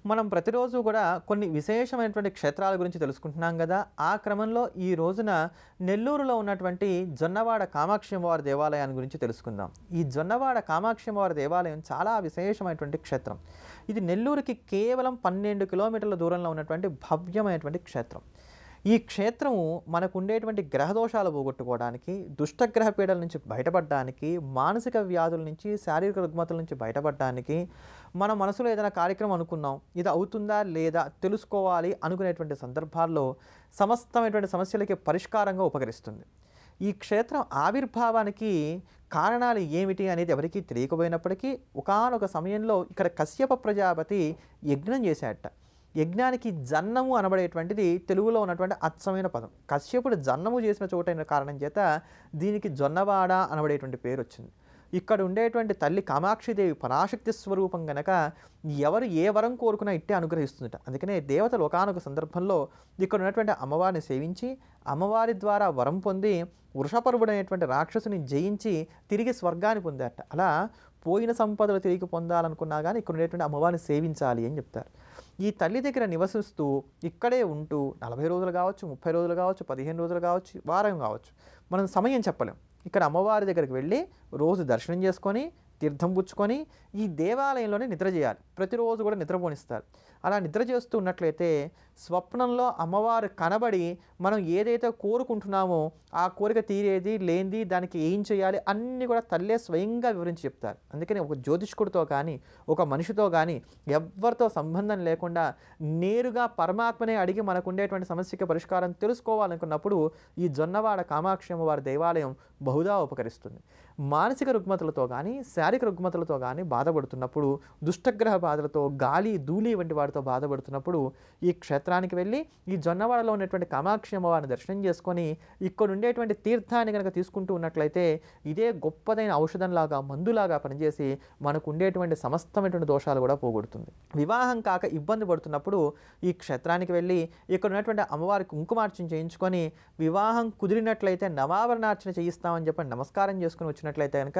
మనం ప్రతిరోజు కూడా కొన్ని విశేషమైనటువంటి క్షేత్రాల గురించి తెలుసుకుంటున్నాం కదా. ఆ క్రమంలో ఈ రోజున నెల్లూరులో ఉన్నటువంటి జొన్నవాడ కామాక్షి అమ్మవారి దేవాలయాన్ని గురించి తెలుసుకుందాం. ఈ జొన్నవాడ కామాక్షి అమ్మవారి దేవాలయం చాలా విశేషమైనటువంటి క్షేత్రం. ఇది నెల్లూరుకి కేవలం 12 కిలోమీటర్ల దూరంలో ఉన్నటువంటి భవ్యమైనటువంటి క్షేత్రం. ఈ క్షేత్రము మనకు ఉండేటువంటి గ్రహదోషాలు పోగొట్టుకోవడానికి, దుష్టగ్రహ పీడల నుంచి బయటపడడానికి, మానసిక వ్యాధుల నుంచి, శారీరక రుగ్మతల నుంచి బయటపడడానికి, మన మనసులో ఏదైనా కార్యక్రమం అనుకున్నాం, ఇది అవుతుందా లేదా తెలుసుకోవాలి అనుకునేటువంటి సందర్భాల్లో సమస్తమైనటువంటి సమస్యలకి పరిష్కారంగా ఉపకరిస్తుంది. ఈ క్షేత్రం ఆవిర్భావానికి కారణాలు ఏమిటి అనేది ఎవరికీ తెలియకపోయినప్పటికీ ఒకానొక సమయంలో ఇక్కడ కశ్యప ప్రజాపతి యజ్ఞం చేశాడట. యజ్ఞానికి జన్నము అనబడేటువంటిది తెలుగులో ఉన్నటువంటి అచ్చమైన పదం. కశ్యపుడు జన్నము చేసిన చోటైన కారణం చేత దీనికి జొన్నవాడ అనబడేటువంటి పేరు వచ్చింది. ఇక్కడ ఉండేటువంటి తల్లి కామాక్షిదేవి పరాశక్తి స్వరూపం గనక ఎవరు ఏ వరం కోరుకున్నా ఇట్టే అనుగ్రహిస్తుందట. అందుకనే దేవతలు ఒకానొక సందర్భంలో ఇక్కడ ఉన్నటువంటి అమ్మవారిని సేవించి అమ్మవారి ద్వారా వరం పొంది వృషపర్వుడు అనేటువంటి రాక్షసుని జయించి తిరిగి స్వర్గాన్ని పొందారట. అలా పోయిన సంపదలు తిరిగి పొందాలనుకున్నా కానీ ఇక్కడ ఉండేటువంటి అమ్మవారిని సేవించాలి అని చెప్తారు. ఈ తల్లి దగ్గర నివసిస్తూ ఇక్కడే ఉంటూ 40 రోజులు కావచ్చు, 30 రోజులు కావచ్చు, 15 రోజులు కావచ్చు, వారం కావచ్చు, మనం సమయం చెప్పలేం. ఇక్కడ అమ్మవారి దగ్గరికి వెళ్ళి రోజు దర్శనం చేసుకొని తీర్థం పుచ్చుకొని ఈ దేవాలయంలోనే నిద్ర చేయాలి. ప్రతిరోజు కూడా నిద్రపోనిస్తారు. అలా నిద్ర చేస్తూ ఉన్నట్లయితే స్వప్నంలో అమ్మవారు కనబడి మనం ఏదైతే కోరుకుంటున్నామో ఆ కోరిక తీరేది లేనిది దానికి ఏం చేయాలి అన్నీ కూడా తల్లే స్వయంగా వివరించి చెప్తారు. అందుకని ఒక జ్యోతిష్కుడితో కానీ ఒక మనిషితో కానీ ఎవరితో సంబంధం లేకుండా నేరుగా పరమాత్మనే అడిగి మనకు ఉండేటువంటి సమస్యకి పరిష్కారం తెలుసుకోవాలనుకున్నప్పుడు ఈ జొన్నవాడ కామాక్షి అమ్మవారి దేవాలయం బహుదా ఉపకరిస్తుంది. మానసిక రుగ్మతలతో కానీ శారీరక రుగ్మతలతో కానీ బాధపడుతున్నప్పుడు, దుష్టగ్రహ బాధలతో, గాలి ధూళి వంటి వాటితో బాధపడుతున్నప్పుడు ఈ క్షేత్రానికి వెళ్ళి ఈ జొన్నవాడలో ఉన్నటువంటి కామాక్షి అమ్మవారిని దర్శనం చేసుకొని ఇక్కడ ఉండేటువంటి తీర్థాన్ని కనుక తీసుకుంటూ ఉన్నట్లయితే ఇదే గొప్పదైన ఔషధంలాగా మందులాగా పనిచేసి మనకు ఉండేటువంటి సమస్తమైనటువంటి దోషాలు కూడా పోగొడుతుంది. వివాహం కాక ఇబ్బంది పడుతున్నప్పుడు ఈ క్షేత్రానికి వెళ్ళి ఇక్కడ ఉన్నటువంటి అమ్మవారికి కుంకుమార్చన చేయించుకొని వివాహం కుదిరినట్లయితే నవావరణార్చన చేయిస్తామని చెప్పి నమస్కారం చేసుకుని వచ్చినట్లయితే కనుక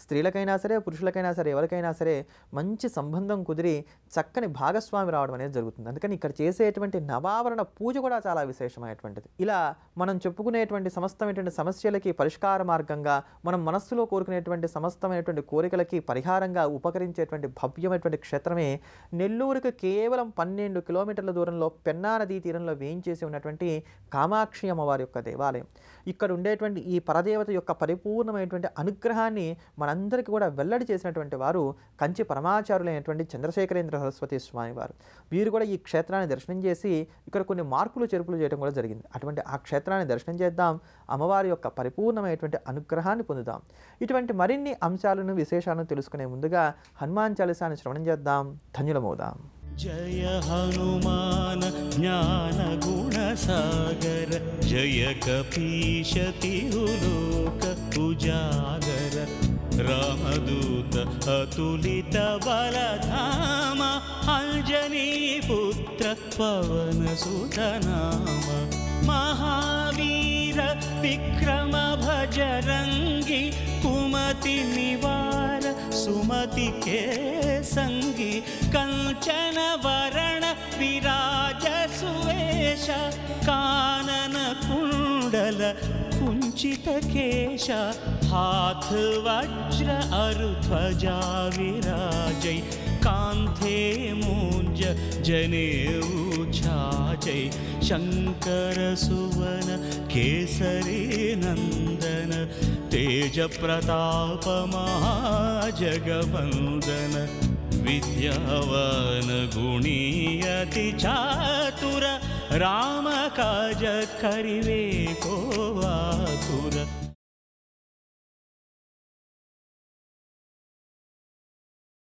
స్త్రీలకైనా సరే పురుషులకైనా సరే ఎవరికైనా సరే మంచి సంబంధం కుదిరి చక్కని భాగస్వామి రావడం అనేది జరుగుతుంది. అందుకని ఇక్కడ చేసేటువంటి నవావరణ పూజ కూడా చాలా విశేషమైనటువంటిది. ఇలా మనం చెప్పుకునేటువంటి సమస్తమైనటువంటి సమస్యలకి పరిష్కార మార్గంగా, మనం మనస్సులో కోరుకునేటువంటి సమస్తమైనటువంటి కోరికలకి పరిహారంగా ఉపకరించేటువంటి భవ్యమైనటువంటి క్షేత్రమే నెల్లూరుకు కేవలం 12 కిలోమీటర్ల దూరంలో పెన్నా నదీ తీరంలో వేయించేసి ఉన్నటువంటి కామాక్షి అమ్మవారి యొక్క దేవాలయం. ఇక్కడ ఉండేటువంటి ఈ పరదేవత యొక్క పరిపూర్ణమైనటువంటి అనుగ్రహాన్ని మనందరికీ కూడా వెల్లడి చేసినటువంటి వారు కంచి పరమాచార్యులైనటువంటి చంద్రశేఖరేంద్ర సరస్వతి స్వామి వారు. వీరు కూడా ఈ క్షేత్రాన్ని దర్శనం చేసి ఇక్కడ కొన్ని మార్పులు చేర్పులు చేయడం కూడా జరిగింది. అటువంటి ఆ క్షేత్రాన్ని దర్శనం చేద్దాం, అమ్మవారి యొక్క పరిపూర్ణమైనటువంటి అనుగ్రహాన్ని పొందుదాం. ఇటువంటి మరిన్ని అంశాలను విశేషాలను తెలుసుకునే ముందుగా హనుమాన్ చాలీసాని శ్రవణం చేద్దాం, ధన్యులమవుదాం. जय हनुमान ज्ञान गुण सागर, जय कपीश तिहुलोक उजागर, रामदूत अतुलित बलधाम, अंजनी पुत्र पवन सुत नाम, महावीर विक्रम भजरंगी, कुमति निवार सुमति के संगी, कंचन वरण विराज सुवेश, कानन कुंडल कुंचित केश, हाथ वज्र अरुध्वजा विराजै, कांथे मूंज जनेऊ छाजै, शंकर सुवन केसरी नंदन, तेज प्रताप महाजगवंदन, विद्यावान गुणी अति चातुर, राम काज करिवे को आतुर।